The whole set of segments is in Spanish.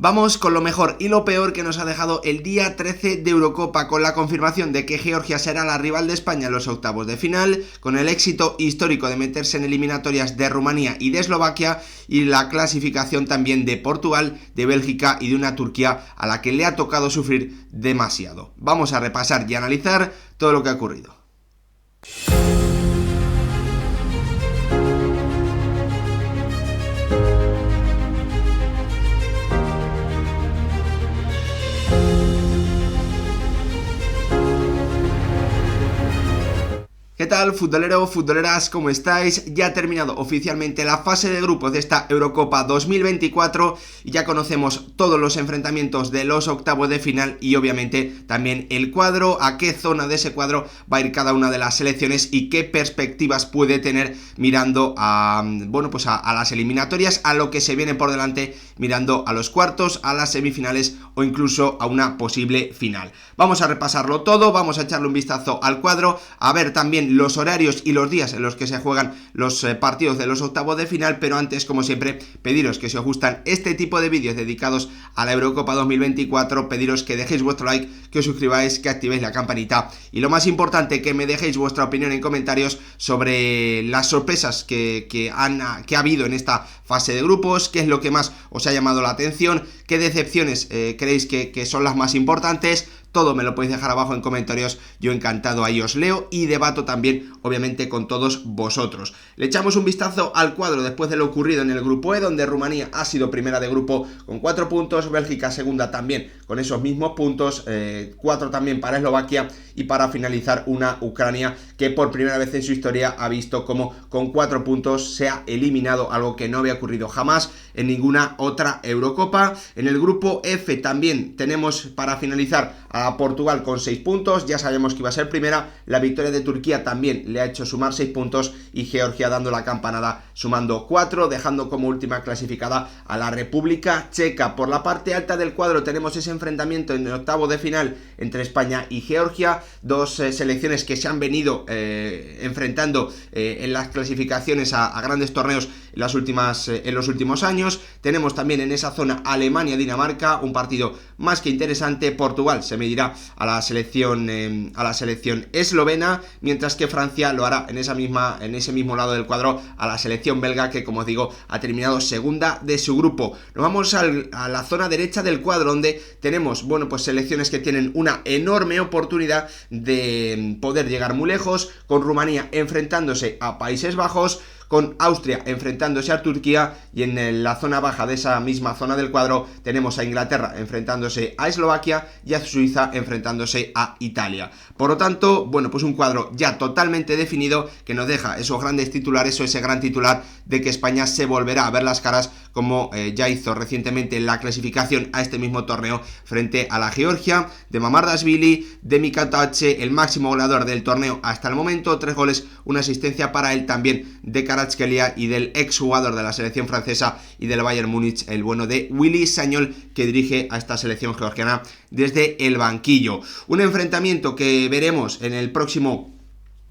Vamos con lo mejor y lo peor que nos ha dejado el día 13 de Eurocopa, con la confirmación de que Georgia será la rival de España en los octavos de final, con el éxito histórico de meterse en eliminatorias de Rumanía y de Eslovaquia, y la clasificación también de Portugal, de Bélgica y de una Turquía a la que le ha tocado sufrir demasiado. Vamos a repasar y analizar todo lo que ha ocurrido. ¿Qué tal, futbolero, futboleras? ¿Cómo estáis? Ya ha terminado oficialmente la fase de grupos de esta Eurocopa 2024 y ya conocemos todos los enfrentamientos de los octavos de final y obviamente también el cuadro, a qué zona de ese cuadro va a ir cada una de las selecciones y qué perspectivas puede tener mirando a las eliminatorias, a lo que se viene por delante, mirando a los cuartos, a las semifinales o incluso a una posible final. Vamos a repasarlo todo, vamos a echarle un vistazo al cuadro, a ver también los horarios y los días en los que se juegan los partidos de los octavos de final, pero antes, como siempre, pediros que si os gustan este tipo de vídeos dedicados a la Eurocopa 2024, pediros que dejéis vuestro like, que os suscribáis, que activéis la campanita y lo más importante, que me dejéis vuestra opinión en comentarios sobre las sorpresas que ha habido en esta fase de grupos, qué es lo que más os ha llamado la atención, qué decepciones creéis que son las más importantes. Todo me lo podéis dejar abajo en comentarios, yo encantado ahí os leo y debato también, obviamente, con todos vosotros. Le echamos un vistazo al cuadro después de lo ocurrido en el grupo E, donde Rumanía ha sido primera de grupo con 4 puntos, Bélgica segunda también con esos mismos puntos, 4 también para Eslovaquia y para finalizar una Ucrania que por primera vez en su historia ha visto como con 4 puntos se ha eliminado, algo que no había ocurrido jamás en ninguna otra Eurocopa. En el grupo F también tenemos para finalizar a Portugal con 6 puntos, ya sabemos que iba a ser primera, la victoria de Turquía también le ha hecho sumar 6 puntos y Georgia dando la campanada sumando 4, dejando como última clasificada a la República Checa. Por la parte alta del cuadro tenemos ese enfrentamiento en el octavo de final entre España y Georgia, dos selecciones que se han venido enfrentando en las clasificaciones a grandes torneos en los últimos años. Tenemos también en esa zona Alemania-Dinamarca, un partido más que interesante. Portugal se medirá a la selección eslovena, mientras que Francia lo hará en ese mismo lado del cuadro a la selección belga, que, como os digo, ha terminado segunda de su grupo. Nos vamos a la zona derecha del cuadro, donde tenemos, selecciones que tienen una enorme oportunidad de poder llegar muy lejos, con Rumanía enfrentándose a Países Bajos, con Austria enfrentándose a Turquía, y en la zona baja de esa misma zona del cuadro tenemos a Inglaterra enfrentándose a Eslovaquia y a Suiza enfrentándose a Italia. Por lo tanto, un cuadro ya totalmente definido que nos deja esos grandes titulares o ese gran titular de que España se volverá a ver las caras, como ya hizo recientemente en la clasificación a este mismo torneo frente a la Georgia de Mamardashvili, de Mikatache, el máximo goleador del torneo hasta el momento, 3 goles, una asistencia para él, también de Kvaratskhelia y del exjugador de la selección francesa y del Bayern Múnich, el bueno de Willy Sagnol, que dirige a esta selección georgiana desde el banquillo. Un enfrentamiento que veremos en el próximo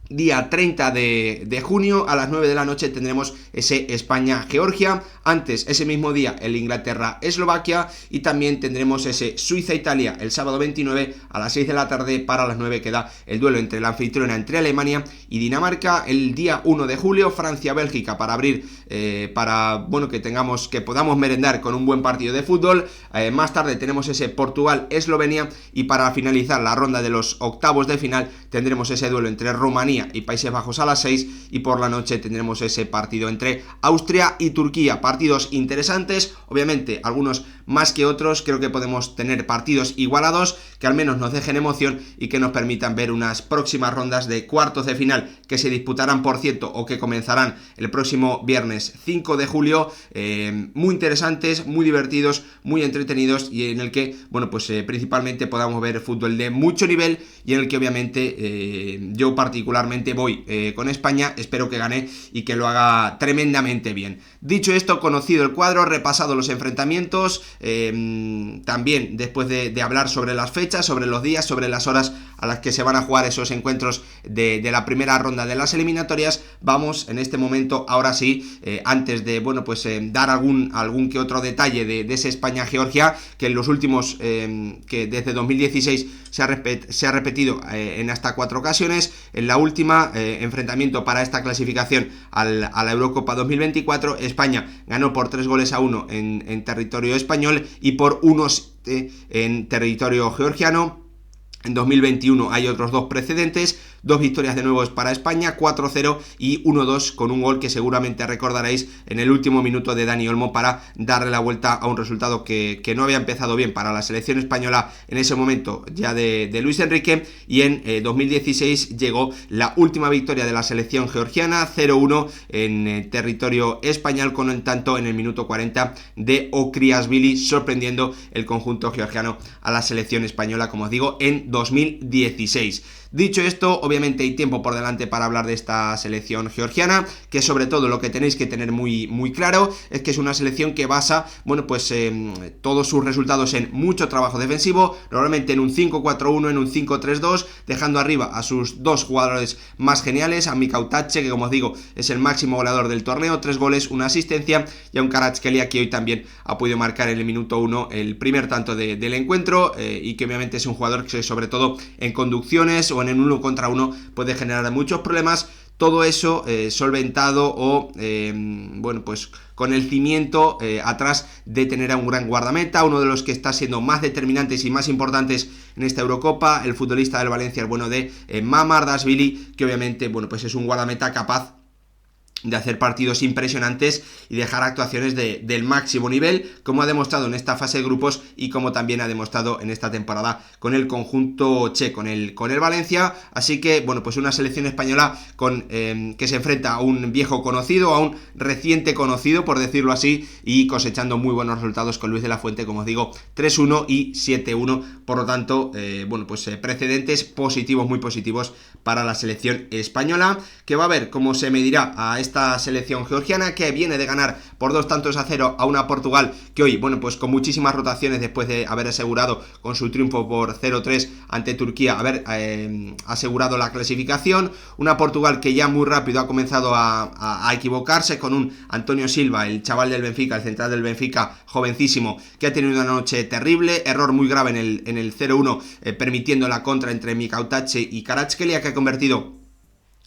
día 30 de junio a las 9 de la noche. Tendremos ese España-Georgia, antes ese mismo día el Inglaterra-Eslovaquia, y también tendremos ese Suiza-Italia el sábado 29 a las 6 de la tarde. Para las 9 queda el duelo entre la anfitriona, entre Alemania y Dinamarca. El día 1 de julio Francia-Bélgica, para abrir, que podamos merendar con un buen partido de fútbol. Más tarde tenemos ese Portugal-Eslovenia, y para finalizar la ronda de los octavos de final tendremos ese duelo entre Rumanía y Países Bajos a las 6, y por la noche tendremos ese partido entre Austria y Turquía. Partidos interesantes, obviamente algunos más que otros. Creo que podemos tener partidos igualados que al menos nos dejen emoción y que nos permitan ver unas próximas rondas de cuartos de final que se disputarán, por cierto, o que comenzarán el próximo viernes 5 de julio, muy interesantes, muy divertidos, muy entretenidos, y en el que, principalmente podamos ver fútbol de mucho nivel, y en el que obviamente yo particularmente totalmente voy con España, espero que gane y que lo haga tremendamente bien. Dicho esto, conocido el cuadro, repasado los enfrentamientos, también después de hablar sobre las fechas, sobre los días, sobre las horas a las que se van a jugar esos encuentros de la primera ronda de las eliminatorias, vamos en este momento, ahora sí, antes de, bueno, pues dar algún que otro detalle de ese España-Georgia, que en los últimos, que desde 2016 se ha repetido en hasta 4 ocasiones. En la última enfrentamiento para esta clasificación a la Eurocopa 2024, España ganó por 3-1 en territorio español y por 1 en territorio georgiano. En 2021 hay otros 2 precedentes, 2 victorias de nuevo para España, 4-0 y 1-2 con un gol que seguramente recordaréis en el último minuto de Dani Olmo para darle la vuelta a un resultado que no había empezado bien para la selección española en ese momento ya de Luis Enrique. Y en 2016 llegó la última victoria de la selección georgiana, 0-1 en territorio español, con el tanto en el minuto 40 de Okriashvili, sorprendiendo el conjunto georgiano a la selección española, como os digo, en 2016. Dicho esto, obviamente hay tiempo por delante para hablar de esta selección georgiana, que sobre todo lo que tenéis que tener muy claro es que es una selección que basa, bueno, pues todos sus resultados en mucho trabajo defensivo, normalmente en un 5-4-1, en un 5-3-2, dejando arriba a sus 2 jugadores más geniales, a Mika Otace, que como os digo es el máximo goleador del torneo, 3 goles, 1 asistencia, y a un Kvaratskhelia que hoy también ha podido marcar en el minuto 1 el primer tanto del encuentro, y que obviamente es un jugador que sobre todo en conducciones o en el 1 contra 1 puede generar muchos problemas. Todo eso solventado o, bueno, pues con el cimiento atrás de tener a un gran guardameta, uno de los que está siendo más determinantes y más importantes en esta Eurocopa, el futbolista del Valencia, el bueno de Mamardashvili, que obviamente, bueno, pues es un guardameta capaz de hacer partidos impresionantes y dejar actuaciones del máximo nivel, como ha demostrado en esta fase de grupos y como también ha demostrado en esta temporada con el conjunto che, con el Valencia. Así que, bueno, pues una selección española que se enfrenta a un viejo conocido, a un reciente conocido, por decirlo así, y cosechando muy buenos resultados con Luis de la Fuente, como os digo, 3-1 y 7-1, por lo tanto, bueno, pues precedentes positivos, muy positivos para la selección española, que va a ver cómo se medirá a esta selección georgiana, que viene de ganar por 2-0 a una Portugal que hoy, bueno, pues con muchísimas rotaciones, después de haber asegurado con su triunfo por 0-3 ante Turquía, haber asegurado la clasificación. Una Portugal que ya muy rápido ha comenzado a equivocarse, con un Antonio Silva, el chaval del Benfica, el central del Benfica, jovencísimo, que ha tenido una noche terrible, error muy grave en el 0-1, permitiendo la contra entre Mika Otace y Kvaratskhelia, que ha convertido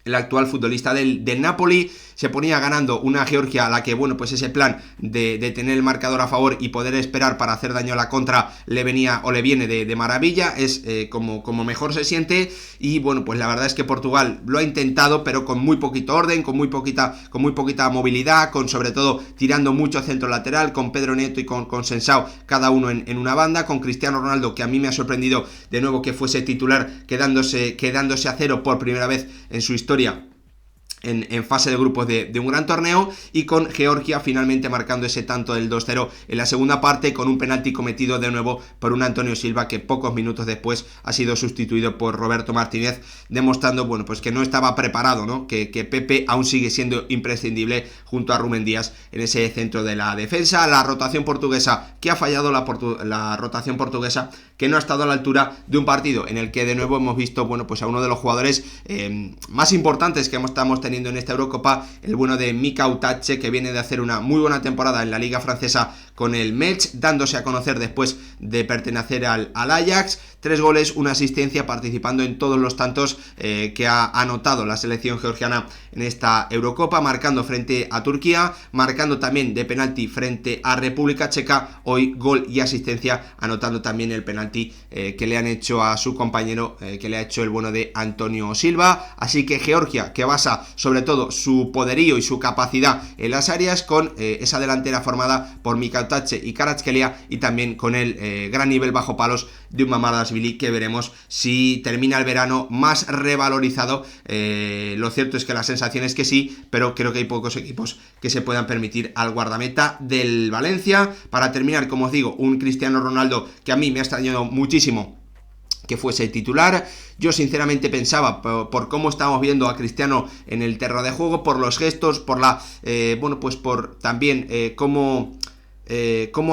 el actual futbolista del Napoli. Se ponía ganando una Georgia a la que, bueno, pues ese plan de tener el marcador a favor y poder esperar para hacer daño a la contra le venía o le viene de maravilla, es como mejor se siente. Y bueno, pues la verdad es que Portugal lo ha intentado, pero con muy poquito orden, con muy poquita movilidad, con sobre todo tirando mucho centro lateral, con Pedro Neto y con Sensao, cada uno en una banda, con Cristiano Ronaldo, que a mí me ha sorprendido de nuevo que fuese titular, quedándose a 0 por primera vez en su historia en fase de grupos de un gran torneo, y con Georgia finalmente marcando ese tanto del 2-0 en la segunda parte, con un penalti cometido de nuevo por un Antonio Silva, que pocos minutos después ha sido sustituido por Roberto Martínez, demostrando, bueno, pues que no estaba preparado, ¿no? Que Pepe aún sigue siendo imprescindible junto a Rúben Díaz en ese centro de la defensa. La rotación portuguesa, que ha fallado la rotación portuguesa, que no ha estado a la altura de un partido en el que de nuevo hemos visto, bueno, pues a uno de los jugadores más importantes que estamos teniendo en esta Eurocopa, el bueno de Mika Otace, que viene de hacer una muy buena temporada en la liga francesa con el Metz, dándose a conocer después de pertenecer al Ajax. 3 goles, 1 asistencia, participando en todos los tantos que ha anotado la selección georgiana en esta Eurocopa, marcando frente a Turquía, marcando también de penalti frente a República Checa, hoy gol y asistencia, anotando también el penalti que le han hecho a su compañero, que le ha hecho el bueno de Antonio Silva. Así que Georgia, que basa sobre todo su poderío y su capacidad en las áreas, con esa delantera formada por Mika Otace y Kvaratskhelia, y también con el gran nivel bajo palos de un Mamardashvili, que veremos si termina el verano más revalorizado. Lo cierto es que la sensación es que sí, pero creo que hay pocos equipos que se puedan permitir al guardameta del Valencia. Para terminar, como os digo, un Cristiano Ronaldo que a mí me ha extrañado muchísimo que fuese titular. Yo sinceramente pensaba, por cómo estábamos viendo a Cristiano en el terreno de juego, por los gestos, por la bueno, pues por también cómo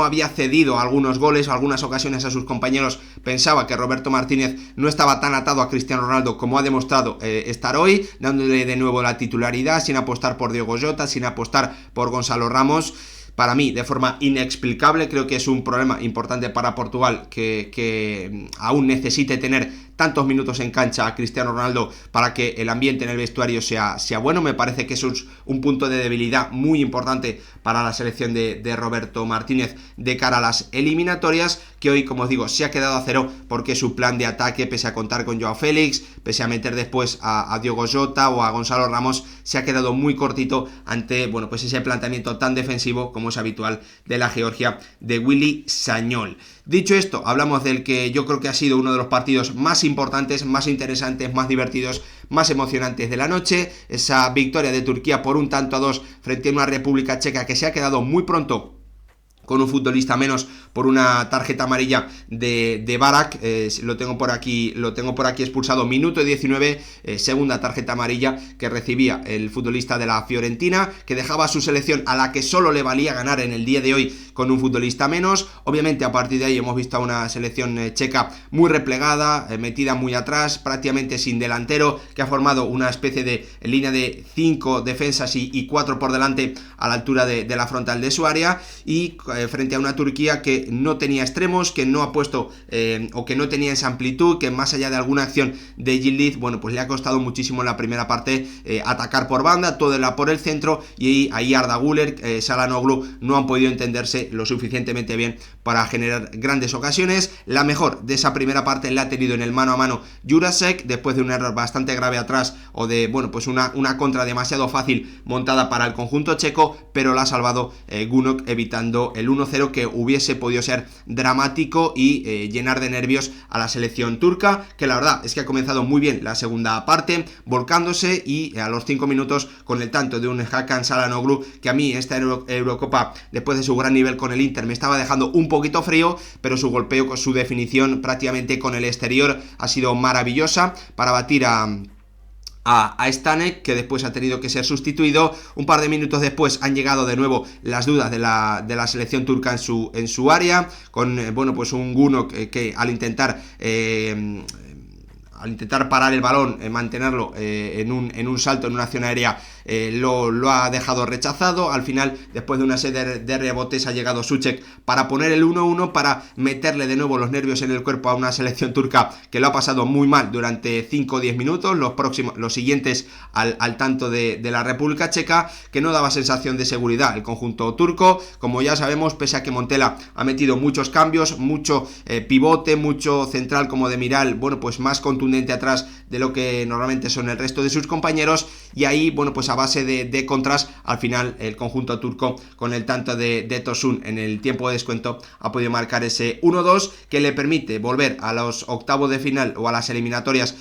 había cedido algunos goles o algunas ocasiones a sus compañeros, pensaba que Roberto Martínez no estaba tan atado a Cristiano Ronaldo como ha demostrado estar hoy, dándole de nuevo la titularidad, sin apostar por Diogo Jota, sin apostar por Gonzalo Ramos. Para mí, de forma inexplicable, creo que es un problema importante para Portugal que aún necesite tener tantos minutos en cancha a Cristiano Ronaldo para que el ambiente en el vestuario sea bueno. Me parece que eso es un punto de debilidad muy importante para la selección de Roberto Martínez de cara a las eliminatorias, que hoy, como os digo, se ha quedado a cero porque su plan de ataque, pese a contar con Joao Félix, pese a meter después a Diogo Jota o a Gonzalo Ramos, se ha quedado muy cortito ante, bueno, pues ese planteamiento tan defensivo como es habitual de la Georgia de Willy Sagnol. Dicho esto, hablamos del que yo creo que ha sido uno de los partidos más importantes, más interesantes, más divertidos, más emocionantes de la noche, esa victoria de Turquía por 1-2 frente a una República Checa que se ha quedado muy pronto con un futbolista menos por una tarjeta amarilla de Barak, lo tengo por aquí expulsado, minuto 19, segunda tarjeta amarilla que recibía el futbolista de la Fiorentina, que dejaba a su selección, a la que solo le valía ganar en el día de hoy, con un futbolista menos. Obviamente a partir de ahí hemos visto a una selección checa muy replegada, metida muy atrás, prácticamente sin delantero, que ha formado una especie de línea de 5 defensas y 4 por delante a la altura de la frontal de su área, y frente a una Turquía que no tenía extremos, que no ha puesto o que no tenía esa amplitud, que más allá de alguna acción de Yildiz, bueno, pues le ha costado muchísimo en la primera parte atacar por banda, toda por el centro, y ahí Arda Güler, Çalhanoğlu no han podido entenderse lo suficientemente bien para generar grandes ocasiones. La mejor de esa primera parte la ha tenido en el mano a mano Jurasek, después de un error bastante grave atrás, o de, bueno, pues una contra demasiado fácil montada para el conjunto checo, pero la ha salvado Gunok, evitando el 1-0 que hubiese podido ser dramático y llenar de nervios a la selección turca, que la verdad es que ha comenzado muy bien la segunda parte, volcándose, y a los 5 minutos con el tanto de un Hakan Çalhanoğlu, que a mí esta Eurocopa, después de su gran nivel con el Inter, me estaba dejando un poquito frío, pero su golpeo, con su definición prácticamente con el exterior, ha sido maravillosa para batir a Stanek, que después ha tenido que ser sustituido. Un par de minutos después han llegado de nuevo las dudas de la selección turca en su área, con bueno, pues un Gunok que al intentar parar el balón, mantenerlo en un salto, en una acción aérea, lo ha dejado rechazado. Al final, después de una serie de rebotes, ha llegado Souček para poner el 1-1, para meterle de nuevo los nervios en el cuerpo a una selección turca que lo ha pasado muy mal durante 5 o 10 minutos, los siguientes al tanto de la República Checa, que no daba sensación de seguridad el conjunto turco. Como ya sabemos, pese a que Montella ha metido muchos cambios, mucho pivote, mucho central como Demiral, bueno, pues más contundente atrás de lo que normalmente son el resto de sus compañeros, y ahí, bueno, pues a base de contras, al final el conjunto turco, con el tanto de Tosun en el tiempo de descuento, ha podido marcar ese 1-2 que le permite volver a los octavos de final o a las eliminatorias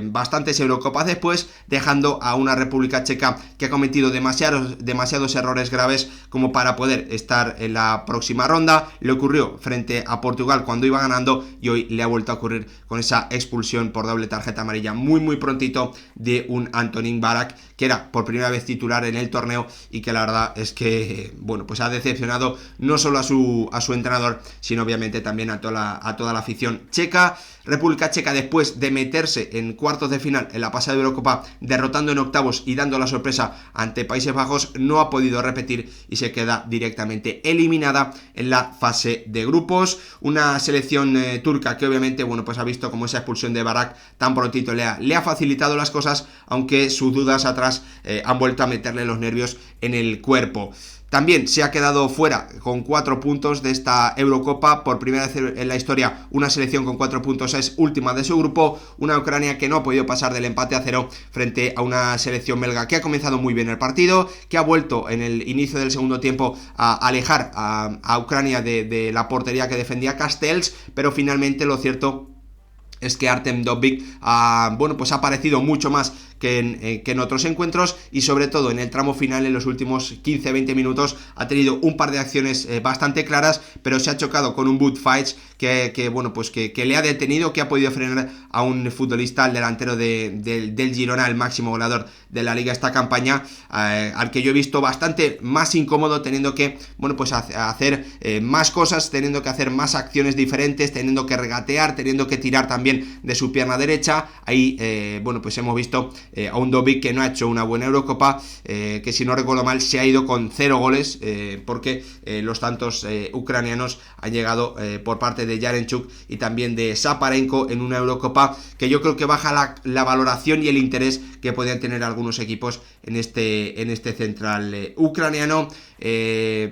bastantes Eurocopas después, dejando a una República Checa que ha cometido demasiados errores graves como para poder estar en la próxima ronda. Le ocurrió frente a Portugal cuando iba ganando, y hoy le ha vuelto a ocurrir con esa expulsión por doble tarjeta amarilla muy prontito de un Antonín Barak, que era por primera vez titular en el torneo, y que la verdad es que, bueno, pues ha decepcionado no solo a su entrenador, sino obviamente también a toda la afición checa. República Checa, después de meterse en cuartos de final en la pasada Eurocopa, derrotando en octavos y dando la sorpresa ante Países Bajos, no ha podido repetir y se queda directamente eliminada en la fase de grupos. Una selección turca que obviamente, bueno, pues ha visto como esa expulsión de Barak tan prontito le ha facilitado las cosas, aunque sus dudas atrás han vuelto a meterle los nervios en el cuerpo. También se ha quedado fuera con 4 puntos de esta Eurocopa. Por primera vez en la historia, una selección con 4 puntos es última de su grupo. Una Ucrania que no ha podido pasar del empate a 0 frente a una selección belga que ha comenzado muy bien el partido, que ha vuelto en el inicio del segundo tiempo a alejar a Ucrania de la portería que defendía Castells, pero finalmente lo cierto es que Artem Dovbyk bueno, pues ha aparecido mucho más que en otros encuentros, y sobre todo en el tramo final, en los últimos 15-20 minutos, ha tenido un par de acciones bastante claras, pero se ha chocado con un Wout Faes que le ha detenido, que ha podido frenar a un futbolista, al delantero del Girona, el máximo goleador de la liga esta campaña, al que yo he visto bastante más incómodo, teniendo que hacer más cosas, teniendo que hacer más acciones diferentes, teniendo que regatear, teniendo que tirar también de su pierna derecha. Ahí hemos visto a un Dobbik que no ha hecho una buena Eurocopa, que si no recuerdo mal se ha ido con 0 goles, porque los tantos ucranianos han llegado por parte de Yarenchuk y también de Saparenko en una Eurocopa que yo creo que baja la valoración y el interés que podían tener algunos equipos en este central ucraniano.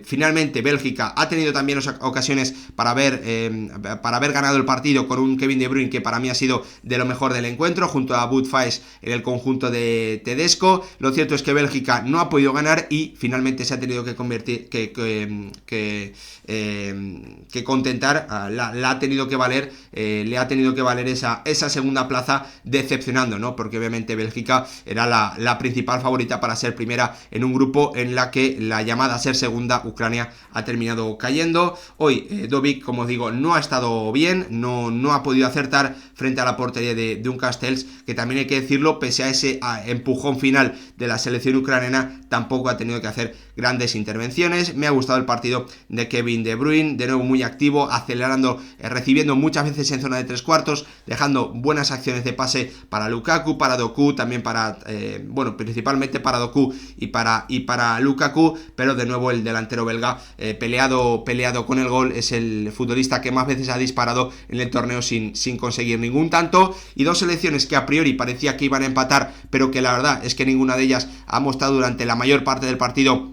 Finalmente Bélgica ha tenido también ocasiones para haber ganado el partido, con un Kevin De Bruyne que para mí ha sido de lo mejor del encuentro, junto a Wout Faes en el conjunto de Tedesco. Lo cierto es que Bélgica no ha podido ganar y finalmente se ha tenido que convertir, que contentar, le ha tenido que valer esa segunda plaza, decepcionando, ¿no? Porque obviamente Bélgica era la principal favorita para ser primera en un grupo en la que la llamada a ser segunda Ucrania ha terminado cayendo. Hoy Dobbik, como digo, no ha estado bien, no ha podido acertar frente a la portería de un Castells, que también hay que decirlo, pese a ese empujón final de la selección ucraniana, tampoco ha tenido que hacer grandes intervenciones. Me ha gustado el partido de Kevin De Bruyne, de nuevo muy activo, acelerando, recibiendo muchas veces en zona de 3/4, dejando buenas acciones de pase para Lukaku, para Doku, también para principalmente para Doku y para Lukaku, pero de nuevo el delantero belga peleado con el gol. Es el futbolista que más veces ha disparado en el torneo sin conseguir ningún tanto, y dos selecciones que a priori parecía que iban a empatar, pero que la verdad es que ninguna de ellas ha mostrado durante la mayor parte del partido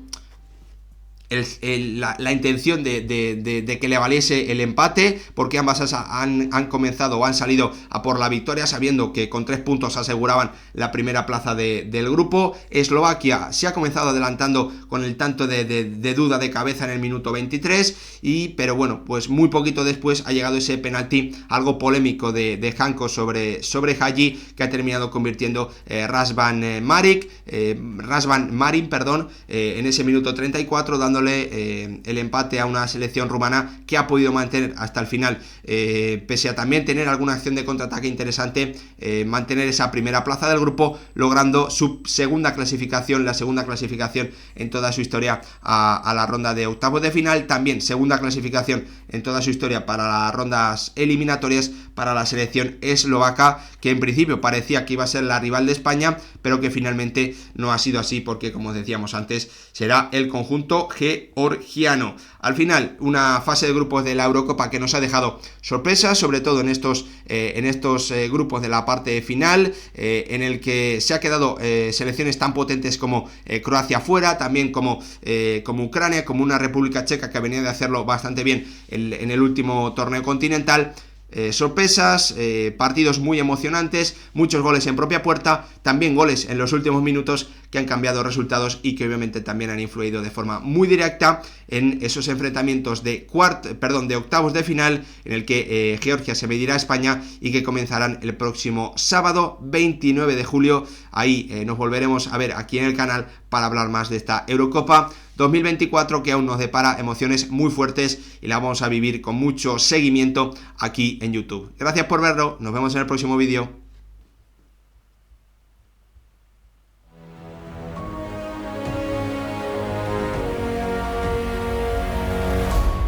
la intención de que le valiese el empate, porque ambas han comenzado o han salido a por la victoria, sabiendo que con 3 puntos aseguraban la primera plaza del grupo. Eslovaquia se ha comenzado adelantando con el tanto de duda de cabeza en el minuto 23, pero bueno, pues muy poquito después ha llegado ese penalti algo polémico de Hanko sobre Hagi, que ha terminado convirtiendo Razvan Marin, en ese minuto 34, dándole el empate a una selección rumana que ha podido mantener hasta el final, pese a también tener alguna acción de contraataque interesante, mantener esa primera plaza del grupo, logrando su segunda clasificación en toda su historia a la ronda de octavos de final. También segunda clasificación en toda su historia para las rondas eliminatorias para la selección eslovaca, que en principio parecía que iba a ser la rival de España, pero que finalmente no ha sido así, porque, como decíamos antes, será el conjunto georgiano. Al final, una fase de grupos de la Eurocopa que nos ha dejado sorpresas, sobre todo en estos grupos de la parte final, en el que se ha quedado selecciones tan potentes como Croacia fuera, también como Ucrania, como una República Checa que venía de hacerlo bastante bien en el último torneo continental. Sorpresas, partidos muy emocionantes, muchos goles en propia puerta, también goles en los últimos minutos que han cambiado resultados y que obviamente también han influido de forma muy directa en esos enfrentamientos de octavos de final, en el que Georgia se medirá a España y que comenzarán el próximo sábado 29 de julio. Ahí nos volveremos a ver aquí en el canal para hablar más de esta Eurocopa 2024, que aún nos depara emociones muy fuertes y la vamos a vivir con mucho seguimiento aquí en YouTube. Gracias por verlo, nos vemos en el próximo vídeo.